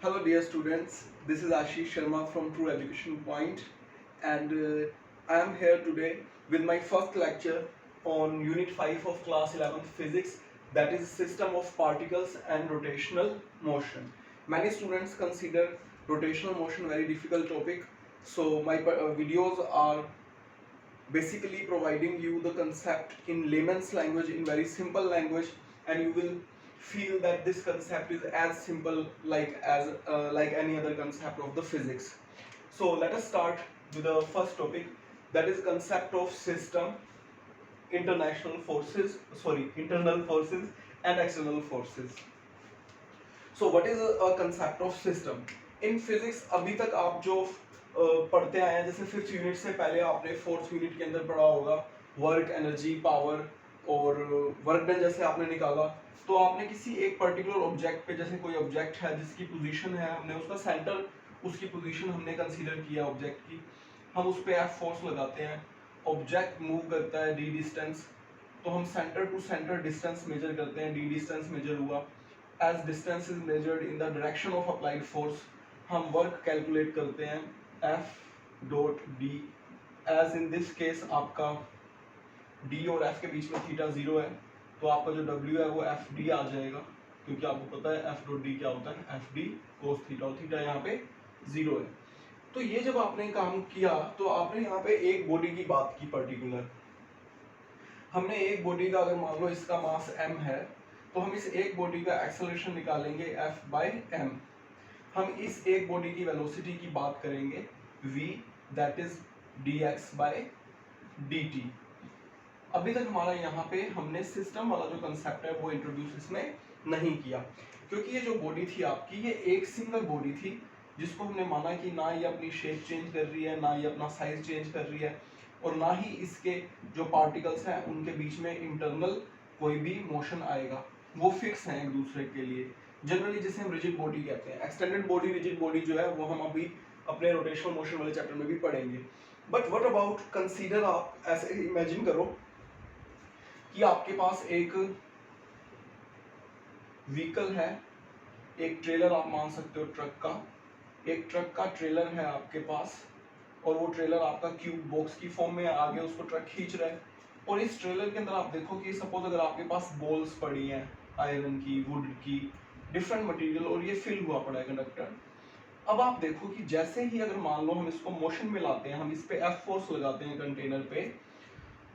Hello dear students, this is Ashish Sharma from True Education Point and I am here today with my first lecture on Unit 5 of Class 11th Physics, that is System of Particles and Rotational Motion. Many students consider rotational motion very difficult topic, so my videos are basically providing you the concept in layman's language, in very simple language, and you will feel that this concept is as simple like any other concept of the physics. So let us start with the first topic, that is concept of system, internal forces and external forces. So what is a concept of system in physics? अभी तक आप जो पढ़ते आए हैं, जैसे fifth unit से पहले आपने फोर्थ यूनिट के अंदर पढ़ा होगा वर्क, एनर्जी, पावर और वर्क डन जैसे आपने निकाला, तो आपने किसी एक पर्टिकुलर ऑब्जेक्ट पे, जैसे कोई ऑब्जेक्ट है जिसकी पोजीशन है, हमने उसका सेंटर, उसकी पोजीशन हमने कंसीडर किया ऑब्जेक्ट की, हम उस पर एफ फोर्स लगाते हैं, ऑब्जेक्ट मूव करता है डी डिस्टेंस, तो हम centre to centre distance measure करते हैं, डी डिस्टेंस मेजर हुआ, as distance is measured in the direction of applied force, हम वर्क कैलकुलेट करते हैं F dot D, as in this case आपका D और F के बीच में थीटा जीरो है, तो आपका जो W है वो एफ डी आ जाएगा, क्योंकि आपको पता है F डॉट डी क्या होता है, एफ डी कोस थीटा, और थीटा यहाँ पे जीरो है। तो ये जब आपने काम किया तो आपने यहाँ पे एक बॉडी की बात की पर्टिकुलर, हमने एक बॉडी का, अगर मान लो इसका मास m है, तो हम इस एक बॉडी का एक्सेलरेशन निकालेंगे F बाई एम, हम इस एक बॉडी की वेलोसिटी की बात करेंगे v, that is dx by dt। अभी तक हमारा यहाँ पे हमने सिस्टम वाला जो कंसेप्ट है वो इंट्रोड्यूस इसमें नहीं किया, क्योंकि ये जो बॉडी थी आपकी, ये एक सिंगल बॉडी थी जिसको हमने माना कि ना ये अपनी शेप चेंज कर रही है, ना ये अपना साइज चेंज कर रही है, और ना ही इसके जो पार्टिकल्स हैं उनके बीच में इंटरनल कोई भी मोशन आएगा, वो फिक्स हैं एक दूसरे के लिए। जनरली जिसे हम रिजिड बॉडी कहते हैं, एक्सटेंडेड बॉडी, रिजिड बॉडी जो है वो हम अभी अपने रोटेशनल मोशन वाले चैप्टर में भी पढ़ेंगे। बट व्हाट अबाउट, कंसीडर, आप ऐसे इमेजिन करो कि आपके पास एक व्हीकल है, एक ट्रेलर आप मान सकते हो ट्रक का, एक ट्रक का ट्रेलर है आपके पास, और वो ट्रेलर आपका क्यूब बॉक्स की फॉर्म में आगे उसको ट्रक खींच रहा है, और इस ट्रेलर के अंदर आप देखो कि सपोज अगर आपके पास बॉल्स पड़ी हैं आयरन की, वुड की, डिफरेंट मटेरियल, और ये फिल हुआ पड़ा है कंडक्टर। अब आप देखो कि जैसे ही अगर मान लो हम इसको मोशन में लाते हैं, हम इस पे एफ फोर्स लगाते हैं कंटेनर पे,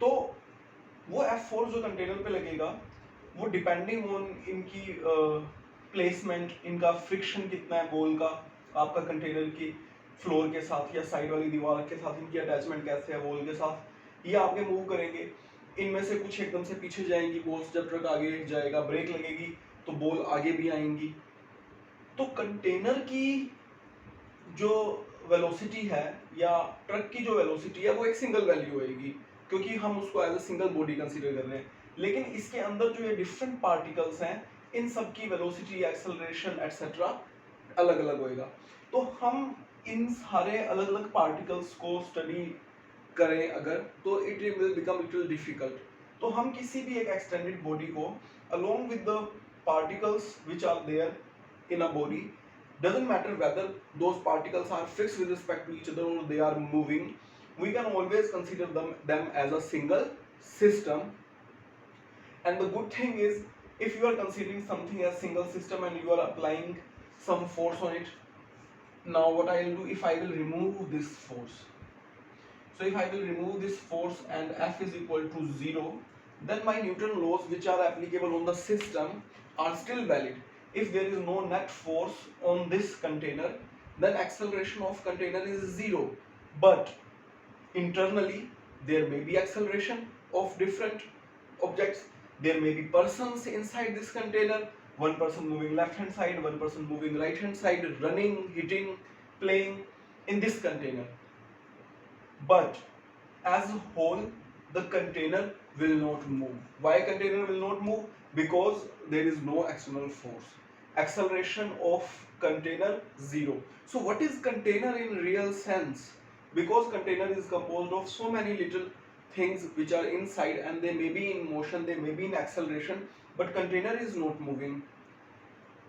तो वो एफ फोर्स जो कंटेनर पे लगेगा वो डिपेंडिंग ऑन इनकी प्लेसमेंट, इनका फ्रिक्शन कितना है बॉल का आपका कंटेनर की फ्लोर के साथ या साइड वाली दीवार के साथ, इनकी अटैचमेंट कैसे है बॉल के साथ, ये आगे मूव करेंगे। इनमें से कुछ एकदम से पीछे जाएंगी बॉल्स, जब ट्रक आगे जाएगा ब्रेक लगेगी तो बॉल आगे भी आएंगी। तो कंटेनर की जो वेलोसिटी है या ट्रक की जो वेलोसिटी है वो एक सिंगल वैल्यू होगी, क्योंकि हम उसको as a single body consider कर रहे हैं। लेकिन इसके अंदर जो ये डिफरेंट पार्टिकल्स हैं, इन सब की वेलोसिटी, एक्सेलरेशन एटसेट्रा अलग अलग होएगा। तो हम इन सारे अलग अलग पार्टिकल्स को स्टडी करें अगर, तो it will become little difficult. तो हम किसी भी एक एक्सटेंडेड बॉडी को along with the particles which are there in a body, doesn't matter whether those particles are fixed with respect to each other or they are moving, we can always consider them as a single system. And the good thing is, if you are considering something as single system and you are applying some force on it, now what I will do, if I will remove this force, so if I will remove this force and F is equal to 0, then my Newton laws which are applicable on the system are still valid. If there is no net force on this container, then acceleration of container is 0. But internally there may be acceleration of different objects. There may be persons inside this container, one person moving left hand side, one person moving right hand side, running, hitting, playing in this container. But as a whole, the container will not move. Why container will not move? Because there is no external force. Acceleration of container 0. So what is container in real sense? Because container is composed of so many little things which are inside, and they may be in motion, they may be in acceleration, but container is not moving.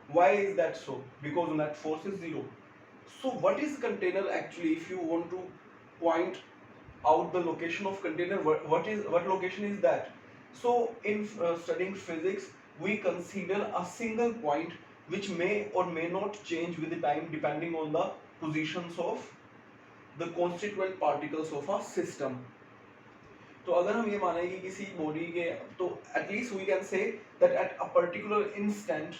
Why is that so? Because net force is 0. So what is container actually? If you want to point out the location of container, what location is that? So in studying physics, we consider a single point which may or may not change with the time depending on the positions of the constituent particles of a system. तो अगर हम ये माने कि किसी body के, तो at least we can say that at a particular instant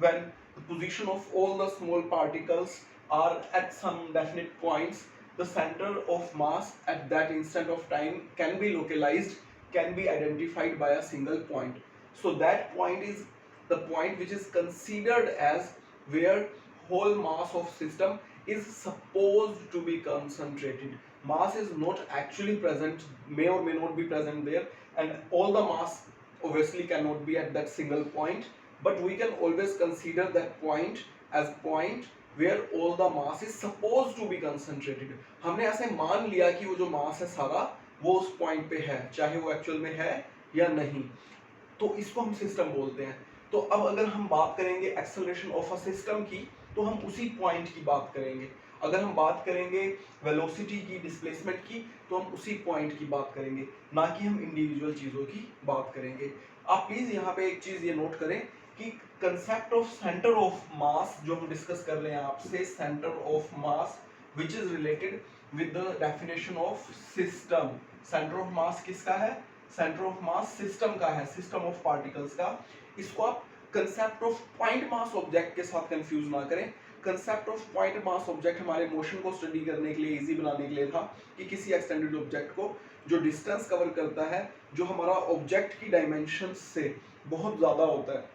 when the position of all the small particles are at some definite points, the center of mass at that instant of time can be localized, can be identified by a single point. So that point is the point which is considered as where whole mass of system is supposed to be concentrated. Mass is not actually present, may or may not be present there, and all the mass obviously cannot be at that single point, but we can always consider that point as point where all the mass is supposed to be concentrated. हमने ऐसे मान लिया कि वो जो मास है सारा वो उस पॉइंट पे है, चाहे वो एक्चुअल में है या नहीं, तो इसको हम सिस्टम बोलते हैं. तो अब अगर हम बात करेंगे एक्सेलरेशन ऑफ अ सिस्टम की, तो हम उसी पॉइंट की बात करेंगे. अगर हम बात करेंगे वेलोसिटी की, डिस्प्लेसमेंट की, तो हम उसी पॉइंट की बात करेंगे, ना कि हम इंडिविजुअल चीज़ों की बात करेंगे. आप प्लीज़ यहाँ पे एक चीज़ ये नोट करें कि concept of centre of mass जो हम डिस्कस कर रहे हैं आपसे, centre of mass which is related with the definition of system. Centre of mass किसका है? सेंटर ऑफ मास सिस्टम का है, सिस्टम ऑफ पार्टिकल्स का. इसको आप concept of point mass object के साथ कंफ्यूज ना करें. Concept of point mass object हमारे मोशन को स्टडी करने के लिए, इजी बनाने के लिए था कि किसी एक्सटेंडेड ऑब्जेक्ट को जो डिस्टेंस कवर करता है, जो हमारा ऑब्जेक्ट की डायमेंशन से बहुत ज़्यादा होता है,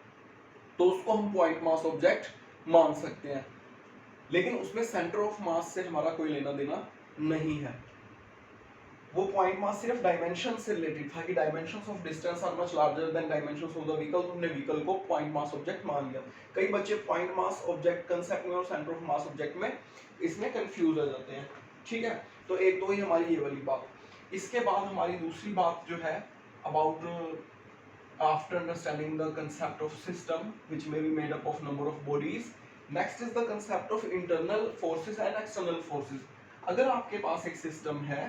तो उसको हम पॉइंट मास ऑब्जेक्ट मान सकते हैं. लेकिन उसमें सेंटर ऑफ मास से हमारा कोई लेना देना नहीं है. वो पॉइंट मास सिर्फ डायमेंशन से रिलेटेड था कि dimensions of distance are much larger than dimensions of the vehicle, तो हमने व्हीकल को पॉइंट मास ऑब्जेक्ट मान लिया. कई बच्चे पॉइंट मास ऑब्जेक्ट कंसेप्ट में और सेंटर ऑफ मास ऑब्जेक्ट में इसमें कंफ्यूज हो जाते हैं. ठीक है, तो एक तो ही हमारी ये वाली बात. इसके बाद हमारी दूसरी बात जो है about after understanding the concept of system which may be made up of number of bodies, next is the concept of internal forces and external forces. अगर आपके पास एक सिस्टम है,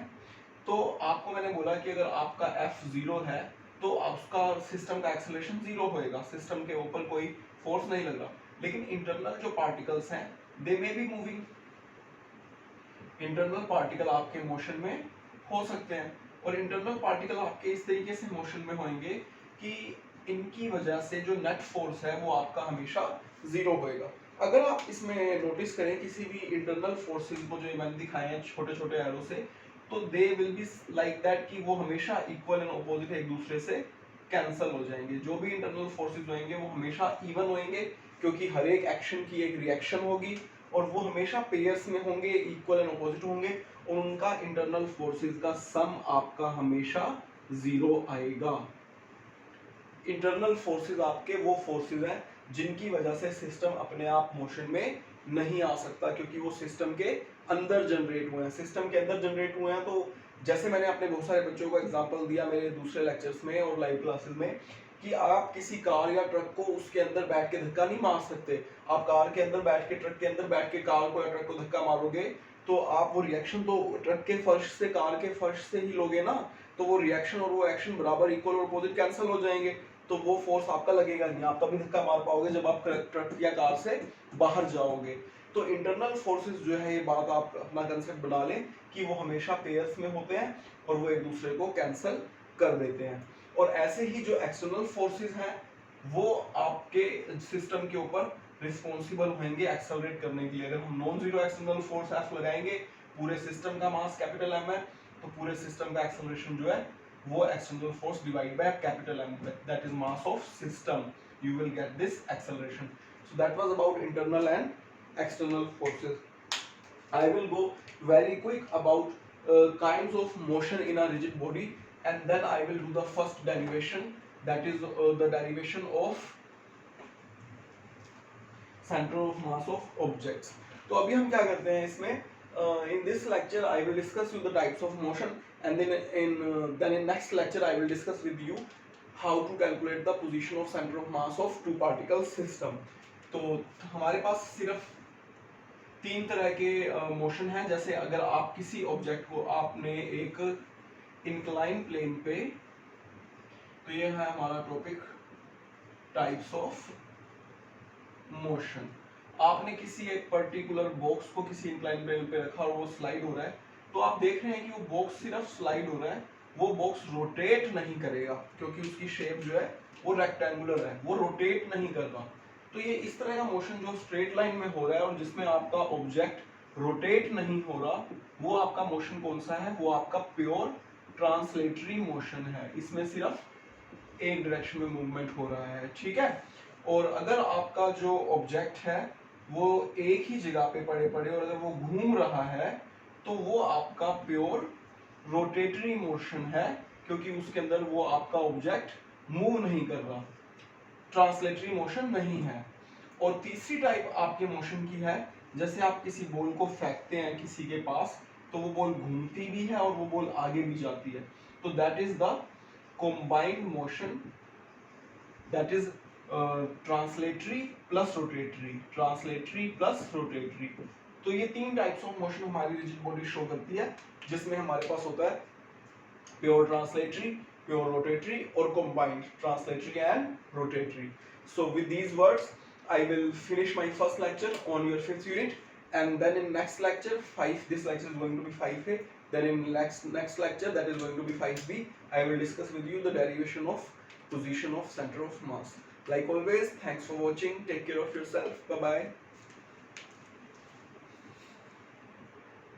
तो आपको मैंने बोला कि अगर आपका F 0 है तो उसका सिस्टम का एक्सेलरेशन 0 होएगा, सिस्टम के ऊपर कोई फोर्स नहीं लग रहा. लेकिन इंटरनल जो पार्टिकल्स हैं they may be moving. Internal particle आपके मोशन में हो सकते हैं, और इंटरनल पार्टिकल आपके इस तरीके से मोशन में होंगे कि इनकी वजह से जो नेट फोर्स है वो आपका हमेशा 0 होएगा. अगर आप इसमें नोटिस करें किसी भी इंटरनल फोर्सेस को जो मैंने दिखाए हैं छोटे छोटे एरो से, तो they will be like that कि वो हमेशा इक्वल एंड ऑपोजिट एक दूसरे से कैंसल हो जाएंगे. जो भी इंटरनल फोर्सेस होंगे वो हमेशा इवन होंगे, क्योंकि हर एक एक्शन की एक रिएक्शन होगी, और वो हमेशा पेयर्स में होंगे, इक्वल एंड ऑपोजिट होंगे, और उनका इंटरनल फोर्सेस का सम आपका हमेशा 0 आएगा. इंटरनल फोर्सेस आपके वो फोर्सेस हैं जिनकी वजह से सिस्टम अपने आप मोशन में नहीं आ सकता, क्योंकि वो सिस्टम के अंदर जनरेट हुए हैं. सिस्टम के अंदर जनरेट हुए हैं, तो जैसे मैंने अपने बहुत सारे बच्चों को एग्जांपल दिया मेरे दूसरे लेक्चर्स में और लाइव क्लासेस में, कि आप किसी कार या ट्रक को उसके अंदर बैठ के धक्का नहीं मार सकते. आप कार के अंदर बैठ के, ट्रक के अंदर बैठ के कार को या ट्रक को धक्का मारोगे तो आप वो रिएक्शन तो ट्रक के फर्श से, कार के फर्श से ही लोगे ना, तो वो रिएक्शन और वो एक्शन बराबर इक्वल और अपोजिट कैंसिल हो जाएंगे, तो वो फोर्स आपका लगेगा नहीं. आप तभी धक्का मार पाओगे जब आप ट्रक या कार से बाहर जाओगे. तो इंटरनल फोर्सेस जो है, ये बात आप अपना कंसेप्ट बना लें कि वो हमेशा पेयर्स में होते हैं और वो एक दूसरे को कैंसिल कर देते हैं. और ऐसे ही जो एक्सटर्नल फोर्सेस हैं वो आपके सिस्टम के ऊपर रिस्पॉन्सिबल होंगे एक्सेलरेट करने के लिए. अगर हम non zero external force F लगाएंगे, पूरे सिस्टम का मास कैपिटल एम है, तो पूरे सिस्टम का एक्सेलरेशन जो है वो external force divide by capital M, that is mass of system. You will get this acceleration. So that was about internal and external forces. I will go very quick about kinds of motion in a rigid body, and then I will do the first derivation, that is the derivation of center of mass of objects. तो अभी हम क्या करते हैं इसमें, in this lecture I will discuss you the types of motion, and then in next lecture I will discuss with you how to calculate the position of center of mass of two particle system. तो हमारे पास सिर्फ 3 तरह के motion हैं। जैसे अगर आप किसी ऑब्जेक्ट को आपने एक इंक्लाइन प्लेन पे, तो ये है हमारा टॉपिक टाइप्स ऑफ मोशन। आपने किसी एक पर्टिकुलर बॉक्स को किसी इंक्लाइन प्लेन पे रखा और वो स्लाइड हो रहा है, तो आप देख रहे हैं कि वो बॉक्स सिर्फ स्लाइड हो रहा है, वो बॉक्स रोटेट नहीं करेगा क्योंकि उसकी शेप जो है वो रेक्टेंगुलर है, वो रोटेट नहीं कर रहा। तो ये इस तरह का मोशन जो स्ट्रेट लाइन में हो रहा है और जिसमें आपका ऑब्जेक्ट रोटेट नहीं हो रहा, वो आपका मोशन कौन सा है? वो आपका प्योर ट्रांसलेटरी मोशन है। इसमें सिर्फ एक डायरेक्शन में मूवमेंट हो रहा है, ठीक है। और अगर आपका जो ऑब्जेक्ट है वो एक ही जगह पे पड़े पड़े और अगर वो घूम रहा है, तो वो आपका प्योर रोटेटरी मोशन है, क्योंकि उसके अंदर वो आपका ऑब्जेक्ट मूव नहीं कर रहा, ट्रांसलेटरी मोशन नहीं है। और तीसरी टाइप आपके मोशन की है, जैसे आप किसी बॉल को फेंकते हैं किसी के पास, तो वो बॉल घूमती भी है और वो बॉल आगे भी जाती है, तो that is the combined motion, that is translatory plus rotatory, translatory plus rotatory. तो ये 3 टाइप्स ऑफ मोशन हमारी रिजिड बॉडी शो करती है, जिसमें हमारे पास होता है प्योर ट्रांसलेटरी, प्योर रोटेटरी और combined translatory and rotatory. So with these words I will finish my first lecture on your 5th unit, and then in next lecture 5, this lecture is going to be 5A, then in next lecture, that is going to be 5B, I will discuss with you the derivation of position of center of mass. Like always, thanks for watching, take care of yourself, bye bye.